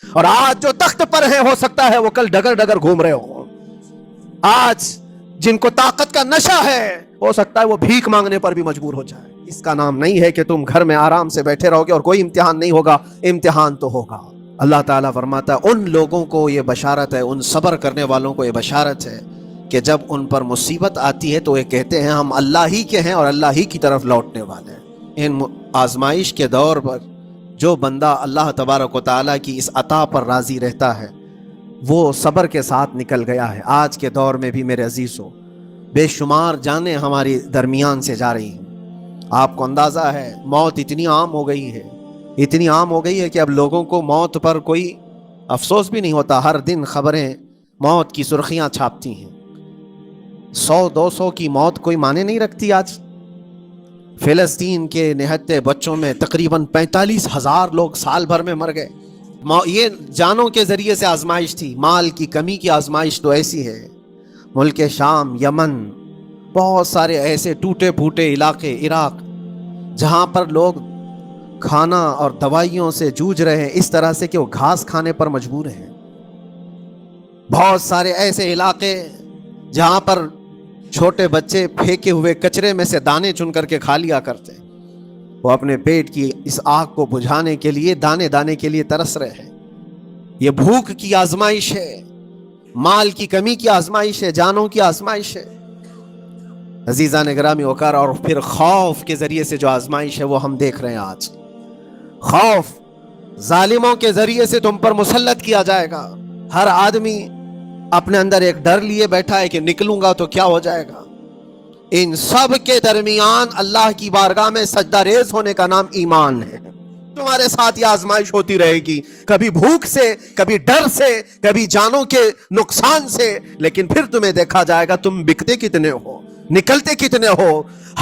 اور آج جو تخت پر ہیں ہو سکتا ہے وہ کل ڈگر ڈگر گھوم رہے ہوں. آج جن کو طاقت کا نشہ ہے ہو سکتا ہے وہ بھیک مانگنے پر بھی مجبور ہو جائے. اس کا نام نہیں ہے کہ تم گھر میں آرام سے بیٹھے رہو گے اور کوئی امتحان نہیں ہوگا. امتحان تو ہوگا. اللہ تعالیٰ فرماتا ہے ان لوگوں کو یہ بشارت ہے، ان صبر کرنے والوں کو یہ بشارت ہے کہ جب ان پر مصیبت آتی ہے تو یہ کہتے ہیں ہم اللہ ہی کے ہیں اور اللہ ہی کی طرف لوٹنے والے ہیں. ان آزمائش کے دور پر جو بندہ اللہ تبارک و تعالیٰ کی اس عطا پر راضی رہتا ہے وہ صبر کے ساتھ نکل گیا ہے. آج کے دور میں بھی میرے عزیزو بے شمار جانیں ہماری درمیان سے جا رہی ہیں. آپ کو اندازہ ہے موت اتنی عام ہو گئی ہے، اتنی عام ہو گئی ہے کہ اب لوگوں کو موت پر کوئی افسوس بھی نہیں ہوتا. ہر دن خبریں موت کی سرخیاں چھاپتی ہیں. 100-200 کی موت کوئی معنی نہیں رکھتی. آج فلسطین کے نہتے بچوں میں تقریباً 45,000 لوگ سال بھر میں مر گئے. یہ جانوں کے ذریعے سے آزمائش تھی. مال کی کمی کی آزمائش تو ایسی ہے. ملک شام، یمن، بہت سارے ایسے ٹوٹے پھوٹے علاقے، عراق، جہاں پر لوگ کھانا اور دوائیوں سے جوجھ رہے ہیں اس طرح سے کہ وہ گھاس کھانے پر مجبور ہیں. بہت سارے ایسے علاقے جہاں پر چھوٹے بچے پھینکے ہوئے کچرے میں سے دانے چن کر کے کھا لیا کرتے. وہ اپنے پیٹ کی اس آگ کو بجھانے کے لیے دانے دانے کے لیے ترس رہے ہیں. یہ بھوک کی آزمائش ہے، مال کی کمی کی آزمائش ہے، جانوں کی آزمائش ہے. عزیزان گرامی وقار، اور پھر خوف کے ذریعے سے جو آزمائش ہے وہ ہم دیکھ رہے ہیں. آج خوف ظالموں کے ذریعے سے تم پر مسلط کیا جائے گا. ہر آدمی اپنے اندر ایک ڈر لیے بیٹھا ہے کہ نکلوں گا تو کیا ہو جائے گا. ان سب کے درمیان اللہ کی بارگاہ میں سجدہ ریز ہونے کا نام ایمان ہے. تمہارے ساتھ یہ آزمائش ہوتی رہے گی، کبھی بھوک سے، کبھی ڈر سے، کبھی جانوں کے نقصان سے، لیکن پھر تمہیں دیکھا جائے گا تم بکتے کتنے ہو، نکلتے کتنے ہو،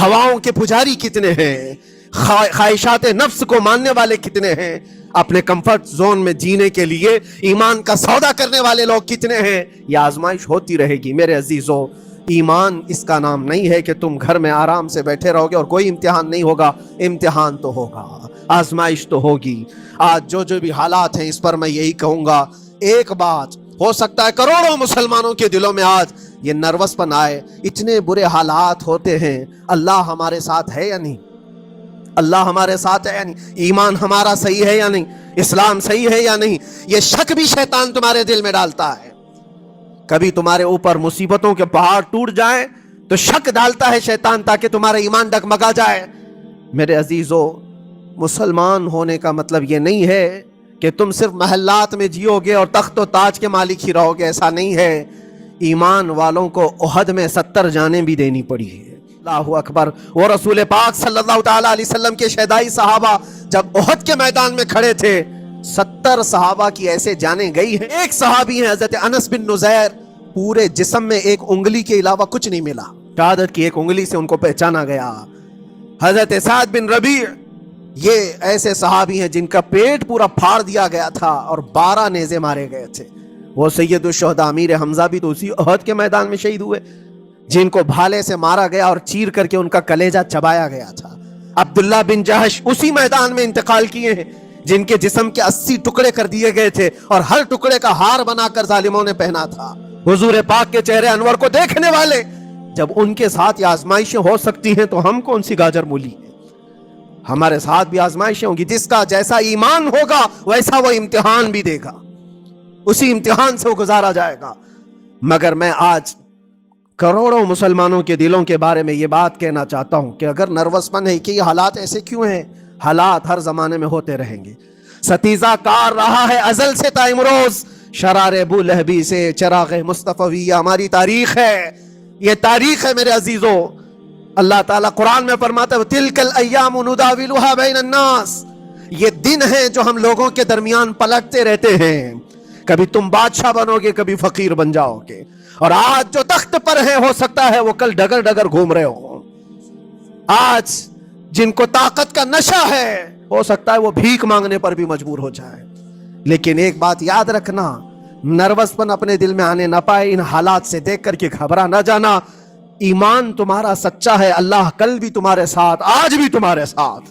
ہواؤں کے پجاری کتنے ہیں، خواہشات نفس کو ماننے والے کتنے ہیں، اپنے کمفرٹ زون میں جینے کے لیے ایمان کا سودا کرنے والے لوگ کتنے ہیں. یہ آزمائش ہوتی رہے گی. میرے عزیزو، ایمان اس کا نام نہیں ہے کہ تم گھر میں آرام سے بیٹھے رہو گے اور کوئی امتحان نہیں ہوگا. امتحان تو ہوگا، آزمائش تو ہوگی. آج جو بھی حالات ہیں اس پر میں یہی کہوں گا، ایک بات ہو سکتا ہے کروڑوں مسلمانوں کے دلوں میں آج یہ نروس پن آئے. اتنے برے حالات ہوتے ہیں، اللہ ہمارے ساتھ ہے یا نہیں؟ اللہ ہمارے ساتھ ہے یا نہیں؟ ایمان ہمارا صحیح ہے یا نہیں؟ اسلام صحیح ہے یا نہیں؟ یہ شک بھی شیطان تمہارے دل میں ڈالتا ہے. کبھی تمہارے اوپر مصیبتوں کے پہاڑ ٹوٹ جائیں تو شک ڈالتا ہے شیطان تاکہ تمہارا ایمان ڈگمگا جائے. میرے عزیزو، مسلمان ہونے کا مطلب یہ نہیں ہے کہ تم صرف محلات میں جیو گے اور تخت و تاج کے مالک ہی رہو گے. ایسا نہیں ہے. ایمان والوں کو احد میں 70 جانیں بھی دینی پڑی ہے. اللہ اکبر. وہ رسول پاک صلی اللہ تعالیٰ علیہ وسلم کے شہدائی صحابہ جب احد کے میدان میں کھڑے تھے 70 صحابہ کی ایسے جانیں گئی ہیں. ایک صحابی ہیں حضرت انس بن نزیر، پورے جسم میں ایک انگلی کے علاوہ کچھ نہیں ملا، شہادت کی ایک انگلی سے ان کو پہچانا گیا. حضرت سعد بن ربیع، یہ ایسے صحابی ہیں جن کا پیٹ پورا پھاڑ دیا گیا تھا اور 12 نیزے مارے گئے تھے. وہ سید الشہداء امیر حمزہ بھی تو اسی احد کے میدان میں شہید ہوئے، جن کو بھالے سے مارا گیا اور چیر کر کے ان کا کلیجہ چبایا گیا تھا. عبداللہ بن جہش اسی میدان میں انتقال کیے ہیں جن کے جسم کے 80 ٹکڑے کر دیے گئے تھے اور ہر ٹکڑے کا ہار بنا کر ظالموں نے پہنا تھا. حضور پاک کے چہرے انور کو دیکھنے والے جب ان کے ساتھ یہ آزمائشیں ہو سکتی ہیں تو ہم کون سی گاجر مولی ہیں؟ ہمارے ساتھ بھی آزمائشیں ہوں گی. جس کا جیسا ایمان ہوگا ویسا وہ امتحان بھی دے گا، اسی امتحان سے وہ گزارا جائے گا. مگر میں آج کروڑوں مسلمانوں کے دلوں کے بارے میں یہ بات کہنا چاہتا ہوں کہ اگر نروس پن ہے کہ یہ حالات ایسے کیوں ہیں، حالات ہر زمانے میں ہوتے رہیں گے. ستیزہ کار رہا ہے ازل سے تا امروز، شرار ابو لہبی سے چراغ مصطفی. ہماری تاریخ ہے، یہ تاریخ ہے میرے عزیزو. اللہ تعالیٰ قرآن میں فرماتا ہے تِلْكَ الْأَيَّامُ نُدَاوِلُهَا بَيْنَ النَّاسِ. یہ دن ہیں جو ہم لوگوں کے درمیان پلٹتے رہتے ہیں. کبھی تم بادشاہ بنو گے، کبھی فقیر بن جاؤ گے. اور آج جو تخت پر ہیں ہو سکتا ہے وہ کل ڈگر ڈگر گھوم رہے ہوں. آج جن کو طاقت کا نشہ ہے ہو سکتا ہے وہ بھیک مانگنے پر بھی مجبور ہو جائے. لیکن ایک بات یاد رکھنا، نروس پن اپنے دل میں آنے نہ پائے. ان حالات سے دیکھ کر کے گھبرا نہ جانا. ایمان تمہارا سچا ہے، اللہ کل بھی تمہارے ساتھ، آج بھی تمہارے ساتھ.